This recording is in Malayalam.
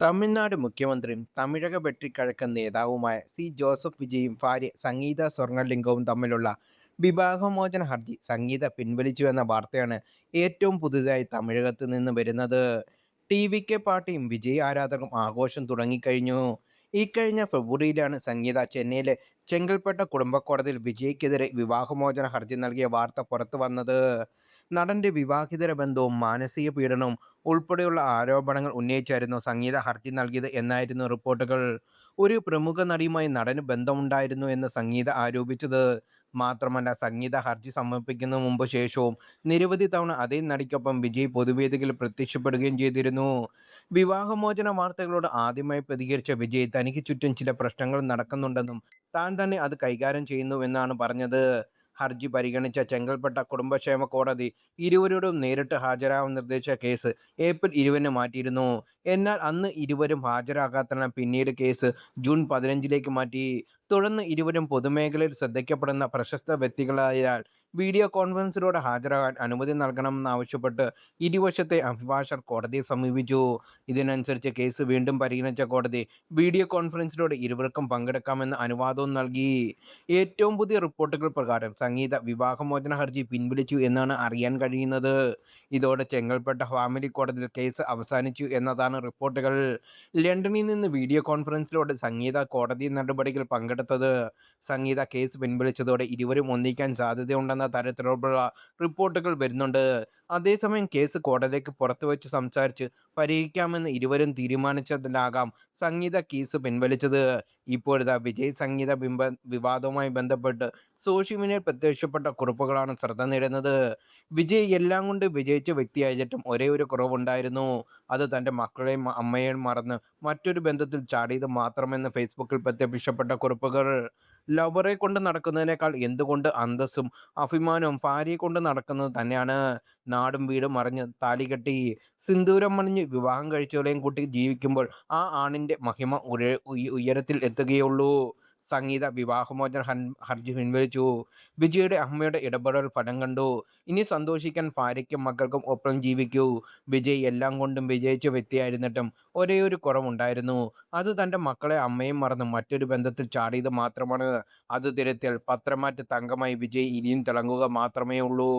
തമിഴ്നാട് മുഖ്യമന്ത്രിയും തമിഴക വെട്ടിക്കഴക്കൻ നേതാവുമായ ജോസഫ് വിജയും ഭാര്യ സംഗീത സ്വർണലിംഗവും തമ്മിലുള്ള വിവാഹമോചന ഹർജി സംഗീത പിൻവലിച്ചുവെന്ന വാർത്തയാണ് ഏറ്റവും പുതുതായി തമിഴകത്ത് നിന്ന് വരുന്നത്. ടി വി കെ പാർട്ടിയും വിജയ് ആരാധകരും ആഘോഷം തുടങ്ങിക്കഴിഞ്ഞു. ഇക്കഴിഞ്ഞ ഫെബ്രുവരിയിലാണ് സംഗീത ചെന്നൈയിലെ ചെങ്കൽപ്പെട്ട കുടുംബ കോടതിയിൽ വിജയ്ക്കെതിരെ വിവാഹമോചന ഹർജി നൽകിയ വാർത്ത പുറത്തു വന്നത്. നടന്റെ വിവാഹിതര ബന്ധവും മാനസിക പീഡനവും ഉൾപ്പെടെയുള്ള ആരോപണങ്ങൾ ഉന്നയിച്ചായിരുന്നു സംഗീത ഹർജി നൽകിയത് എന്നായിരുന്നു റിപ്പോർട്ടുകൾ. ഒരു പ്രമുഖ നടിയുമായി നടന് ബന്ധമുണ്ടായിരുന്നു എന്ന് സംഗീത ആരോപിച്ചത്. മാത്രമല്ല, സംഗീത ഹർജി സമർപ്പിക്കുന്നതിന് മുമ്പ് ശേഷവും നിരവധി തവണ അതേ നടിക്കൊപ്പം വിജയ് പൊതുവേദികളിൽ പ്രത്യക്ഷപ്പെടുകയും ചെയ്തിരുന്നു. വിവാഹമോചന വാർത്തകളോട് ആദ്യമായി പ്രതികരിച്ച വിജയ് തനിക്ക് ചുറ്റും ചില പ്രശ്നങ്ങൾ നടക്കുന്നുണ്ടെന്നും താൻ തന്നെ അത് കൈകാര്യം ചെയ്യുന്നുവെന്നാണ് പറഞ്ഞത്. ഹർജി പരിഗണിച്ച ചെങ്കൽപ്പെട്ട കുടുംബക്ഷേമ കോടതി ഇരുവരോടും നേരിട്ട് ഹാജരാകാൻ നിർദ്ദേശിച്ച കേസ് ഏപ്രിൽ 20-ന് മാറ്റിയിരുന്നു. എന്നാൽ അന്ന് ഇരുവരും ഹാജരാകാത്തതിനാൽ പിന്നീട് കേസ് ജൂൺ 15-ലേക്ക് മാറ്റി. തുടർന്ന് ഇരുവരും പൊതുമേഖലയിൽ ശ്രദ്ധിക്കപ്പെടുന്ന പ്രശസ്ത വ്യക്തികളായതിനാൽ വീഡിയോ കോൺഫറൻസിലൂടെ ഹാജരാകാൻ അനുമതി നൽകണമെന്നാവശ്യപ്പെട്ട് ഇരുവശത്തെ അഭിഭാഷകർ കോടതിയെ സമീപിച്ചു. ഇതിനനുസരിച്ച് കേസ് വീണ്ടും പരിഗണിച്ച കോടതി വീഡിയോ കോൺഫറൻസിലൂടെ ഇരുവർക്കും പങ്കെടുക്കാമെന്ന അനുവാദവും നൽകി. ഏറ്റവും പുതിയ റിപ്പോർട്ടുകൾ പ്രകാരം സംഗീത വിവാഹമോചന ഹർജി പിൻവലിച്ചു എന്നാണ് അറിയാൻ കഴിയുന്നത്. ഇതോടെ ചെങ്കൽപ്പെട്ട ഫാമിലി കോടതിയിൽ കേസ് അവസാനിച്ചു എന്നതാണ് റിപ്പോർട്ടുകൾ. ലണ്ടനിൽ നിന്ന് വീഡിയോ കോൺഫറൻസിലൂടെ സംഗീത കോടതി നടപടികൾ പങ്കെടുത്തത്. സംഗീത കേസ് പിൻവലിച്ചതോടെ ഇരുവരും ഒന്നിക്കാൻ സാധ്യതയുണ്ടെന്ന തരത്തിലുള്ള റിപ്പോർട്ടുകൾ വരുന്നുണ്ട്. അതേസമയം കേസ് കോടതിക്ക് പുറത്തുവച്ച് സംസാരിച്ച് പരിഹരിക്കാമെന്ന് ഇരുവരും തീരുമാനിച്ചതിലാകാം സംഗീത കേസ് പിൻവലിച്ചത്. ഇപ്പോഴിതാ വിജയ് സംഗീത വിവാദവുമായി ബന്ധപ്പെട്ട് സോഷ്യൽ മീഡിയയിൽ പ്രത്യക്ഷപ്പെട്ട കുറിപ്പുകളാണ് ശ്രദ്ധ നേടുന്നത്. വിജയ് എല്ലാം കൊണ്ട് വിജയിച്ച വ്യക്തിയായിട്ടും ഒരേ ഒരു കുറവുണ്ടായിരുന്നു. അത് തൻ്റെ മക്കളെയും അമ്മയെയും മറന്ന് മറ്റൊരു ബന്ധത്തിൽ ചാടിയത് മാത്രമെന്ന് ഫേസ്ബുക്കിൽ പ്രത്യക്ഷപ്പെട്ട കുറിപ്പുകൾ. ലവറെ കൊണ്ട് നടക്കുന്നതിനേക്കാൾ എന്തുകൊണ്ട് അന്തസ്സും അഭിമാനവും ഭാര്യയെ കൊണ്ട് നടക്കുന്നത് തന്നെയാണ്. നാടും വീടും മറിഞ്ഞ് താലികെട്ടി സിന്ദൂരം മണിഞ്ഞ് വിവാഹം കഴിച്ചവളെയും കൂട്ടി ജീവിക്കുമ്പോൾ ആ ആണിൻ്റെ മഹിമ ഉയരത്തിൽ എത്തുകയുള്ളൂ. സംഗീത വിവാഹമോചന ഹർജി പിൻവലിച്ചു. വിജയുടെ അമ്മയുടെ ഇടപെടൽ ഫലം കണ്ടു. ഇനി സന്തോഷിക്കാൻ ഭാര്യയ്ക്കും മക്കൾക്കും ഒപ്പം ജീവിക്കൂ. വിജയ് എല്ലാം കൊണ്ടും വിജയിച്ച വ്യക്തിയായിരുന്നിട്ടും ഒരേയൊരു കുറവുണ്ടായിരുന്നു. അത് തൻ്റെ മക്കളെ അമ്മയും മറന്ന് മറ്റൊരു ബന്ധത്തിൽ ചാടിയത് മാത്രമാണ്. അത് തിരുത്തിയാൽ പത്രമാറ്റ് തങ്കമായി വിജയ് ഇനിയും തിളങ്ങുക മാത്രമേ ഉള്ളൂ.